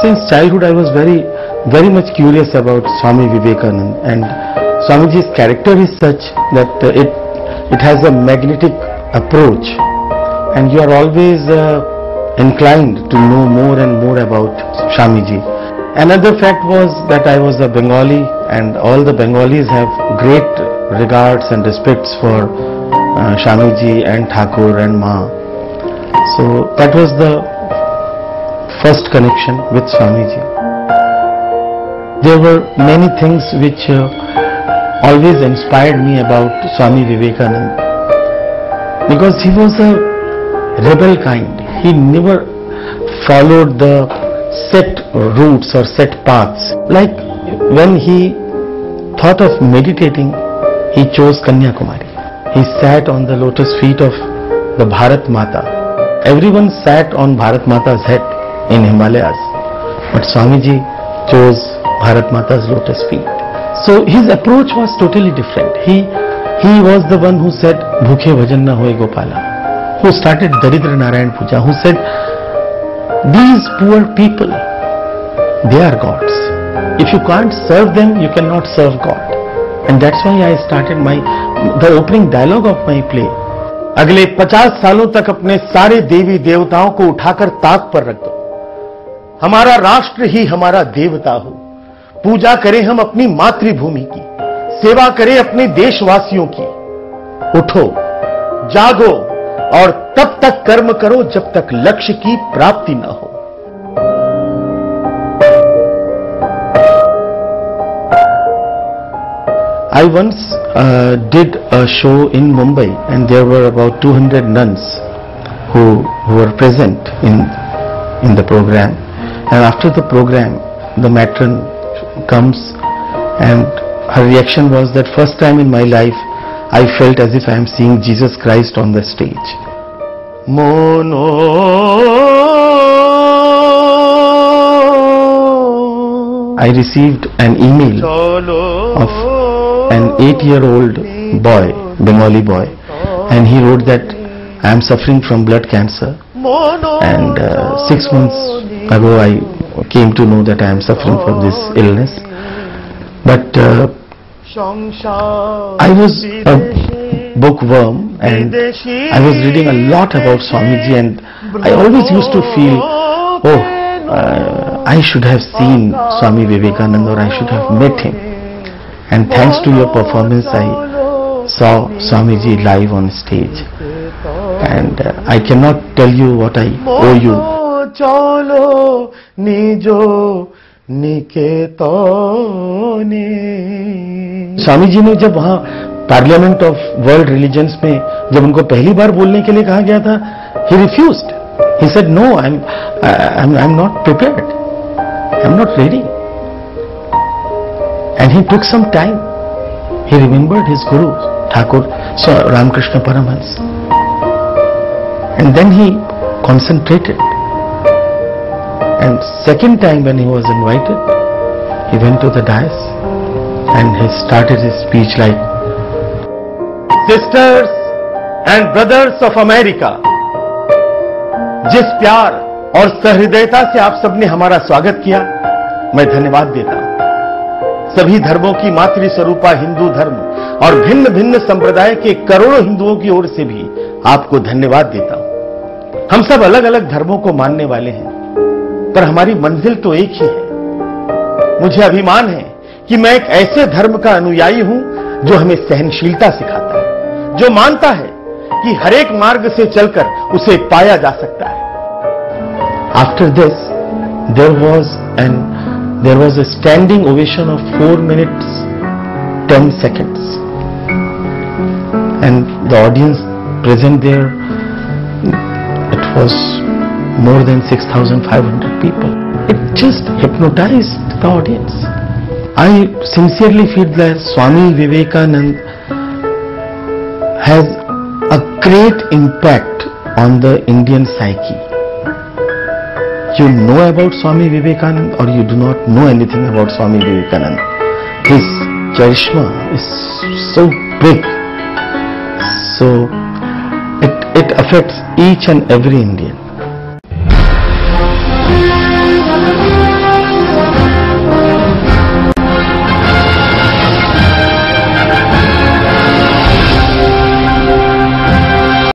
since childhood I was very much curious about Swami Vivekananda, and Swamiji's character is such that it has a magnetic approach, and you are always inclined to know more and more about Swamiji. Another fact was that I was a Bengali, and all the Bengalis have great regards and respects for Swamiji and Thakur and Ma. So that was the first connection with Swamiji. There were many things which always inspired me about Swami Vivekananda, because he was a rebel kind. He never followed the set routes or set paths. Like when he thought of meditating, he chose Kanyakumari. He sat on the lotus feet of the Bharat Mata. Everyone sat on Bharat Mata's head in Himalayas, but Swamiji chose Bharat Mata's lotus feet. So his approach was totally different. He was the one who said, Bhukhe bhajan na hoye Gopala, who started Daridra Narayan Puja, who said, these poor people, they are gods. If you can't serve them, you cannot serve God. And that's why I started the opening dialogue of my play. अगले 50 सालों तक अपने सारे देवी देवताओं को उठाकर ताक पर रख दो, हमारा राष्ट्र ही हमारा देवता हो, पूजा करें हम अपनी मातृभूमि की, सेवा करें अपने देशवासियों की। उठो, जागो और तब तक कर्म करो जब तक लक्ष्य की प्राप्ति न हो। I once did a show in Mumbai, and there were about 200 nuns who were present in the program. And after the program, the matron comes, and her reaction was that first time in my life I felt as if I am seeing Jesus Christ on the stage. Mono I received an email of an 8-year-old boy, Bengali boy, and he wrote that I am suffering from blood cancer, and 6 months ago I came to know that I am suffering from this illness. But I was a bookworm, and I was reading a lot about Swamiji, and I always used to feel, I should have seen Swami Vivekananda, or I should have met him. And thanks to your performance, I saw Swamiji live on stage, and I cannot tell you what I owe you. Chalo nijo niketone. Swamiji ने जब वहाँ parliament of world religions में जब उनको पहली बार बोलने के लिए कहा गया था, he refused. He said, no, I'm not prepared. I'm not ready. And he took some time. He remembered his guru, Thakur Ramakrishna Paramhans. And then he concentrated. And second time when he was invited, he went to the dais and he started his speech like, Sisters and brothers of America, जिस प्यार और सहृदयता से आप सबने हमारा स्वागत किया, मैं धन्यवाद देता हूं। सभी धर्मों की मातृ स्वरूपा हिंदू धर्म और भिन्न भिन्न संप्रदाय के करोड़ों हिंदुओं की ओर से भी आपको धन्यवाद देता हूं। हम सब अलग अलग धर्मों को मानने वाले हैं, पर हमारी मंजिल तो एक ही है। मुझे अभिमान है कि मैं एक ऐसे धर्म का अनुयायी हूं जो हमें सहनशीलता सिखाता है, जो मानता है कि हर एक मार्ग से चलकर उसे पाया जा सकता है। After this, there was a standing ovation of 4 minutes 10 seconds, and the audience present there, it was more than 6,500 people. It just hypnotized the audience. I sincerely feel that Swami Vivekananda has a great impact on the Indian psyche. You know about Swami Vivekananda or you do not know anything about Swami Vivekananda, his charisma is so big, so it affects each and every Indian.